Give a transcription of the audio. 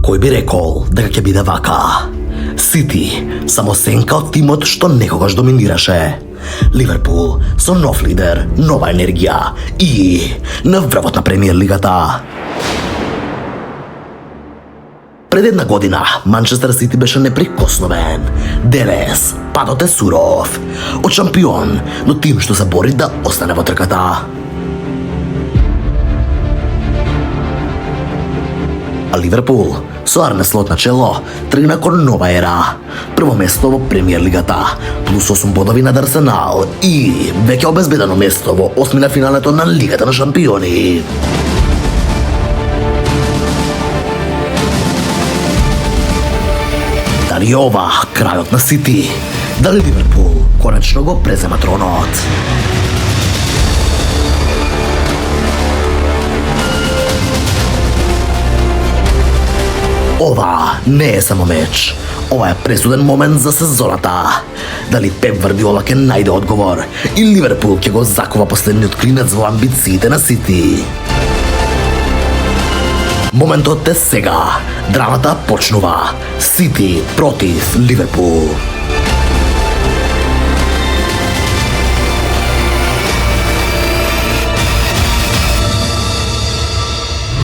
Кој би рекол дека ќе биде вака? Сити само сенка од тимот што некогаш доминираше. Ливерпул со нов лидер, нова енергија и на врвот на премиер лигата. Пред една година Манчестер Сити беше неприкосновен. Денес падот е суров. Од шампион до тим што се бори да остане во трката. А Ливерпул со Арне Слот на чело тргна кон нова ера. Прво место во премиер лигата, плюс 8 бодови над Арсенал и веќе обезбедено место во осмина финалето на Лигата на шампиони. Дали ова крајот на Сити? Дали Ливерпул конечно го презема тронот? Ова не е само меч. Ова е пресуден момент за сезоната. Дали Пеп Гвардиола ќе најде одговор и Ливерпул ќе го закова последниот клинец во амбициите на Сити? Моментот е сега. Драмата почнува. Сити против Ливерпул.